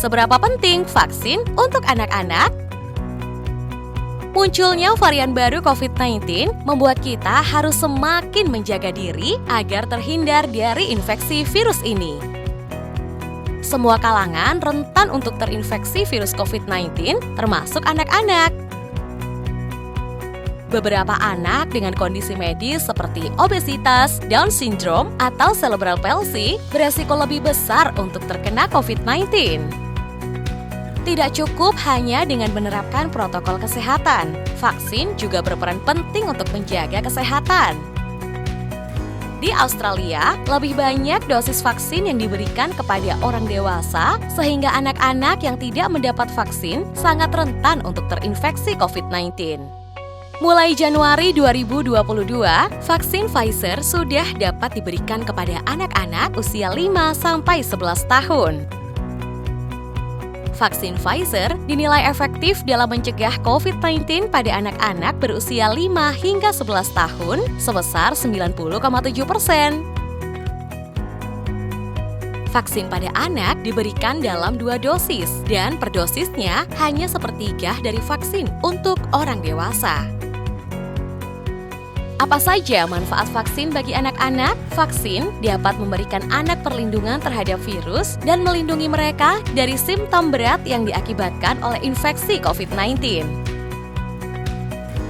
Seberapa penting vaksin untuk anak-anak? Munculnya varian baru COVID-19 membuat kita harus semakin menjaga diri agar terhindar dari infeksi virus ini. Semua kalangan rentan untuk terinfeksi virus COVID-19, termasuk anak-anak. Beberapa anak dengan kondisi medis seperti obesitas, Down syndrome, atau cerebral palsy beresiko lebih besar untuk terkena COVID-19. Tidak cukup hanya dengan menerapkan protokol kesehatan, vaksin juga berperan penting untuk menjaga kesehatan. Di Australia, lebih banyak dosis vaksin yang diberikan kepada orang dewasa, sehingga anak-anak yang tidak mendapat vaksin sangat rentan untuk terinfeksi COVID-19. Mulai Januari 2022, vaksin Pfizer sudah dapat diberikan kepada anak-anak usia 5-11 tahun. Vaksin Pfizer dinilai efektif dalam mencegah COVID-19 pada anak-anak berusia 5 hingga 11 tahun sebesar 90,7%. Vaksin pada anak diberikan dalam 2 dosis dan per dosisnya hanya sepertiga dari vaksin untuk orang dewasa. Apa saja manfaat vaksin bagi anak-anak? Vaksin dapat memberikan anak perlindungan terhadap virus dan melindungi mereka dari simptom berat yang diakibatkan oleh infeksi COVID-19.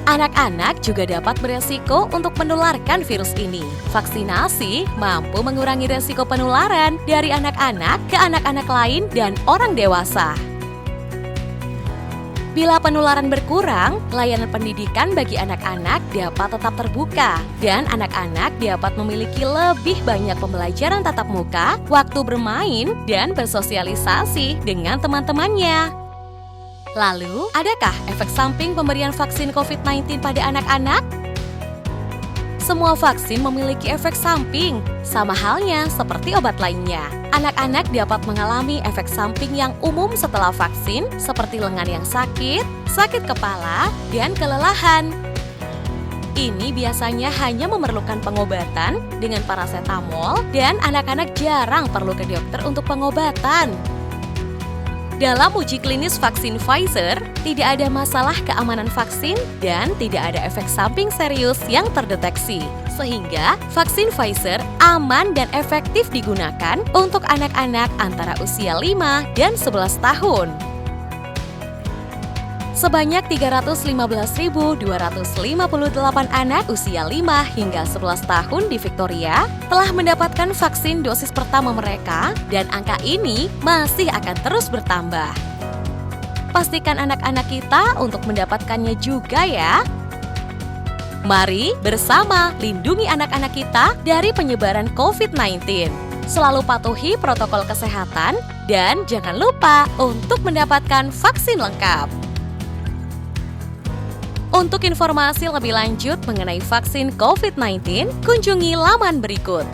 Anak-anak juga dapat beresiko untuk menularkan virus ini. Vaksinasi mampu mengurangi resiko penularan dari anak-anak ke anak-anak lain dan orang dewasa. Bila penularan berkurang, layanan pendidikan bagi anak-anak dapat tetap terbuka dan anak-anak dapat memiliki lebih banyak pembelajaran tatap muka, waktu bermain, dan bersosialisasi dengan teman-temannya. Lalu, adakah efek samping pemberian vaksin COVID-19 pada anak-anak? Semua vaksin memiliki efek samping, sama halnya seperti obat lainnya. Anak-anak dapat mengalami efek samping yang umum setelah vaksin, seperti lengan yang sakit, sakit kepala, dan kelelahan. Ini biasanya hanya memerlukan pengobatan dengan parasetamol, dan anak-anak jarang perlu ke dokter untuk pengobatan. Dalam uji klinis vaksin Pfizer, tidak ada masalah keamanan vaksin dan tidak ada efek samping serius yang terdeteksi. Sehingga, vaksin Pfizer aman dan efektif digunakan untuk anak-anak antara usia 5 dan 11 tahun. Sebanyak 315.258 anak usia 5 hingga 11 tahun di Victoria telah mendapatkan vaksin dosis pertama mereka dan angka ini masih akan terus bertambah. Pastikan anak-anak kita untuk mendapatkannya juga ya. Mari bersama lindungi anak-anak kita dari penyebaran COVID-19. Selalu patuhi protokol kesehatan dan jangan lupa untuk mendapatkan vaksin lengkap. Untuk informasi lebih lanjut mengenai vaksin COVID-19, kunjungi laman berikut.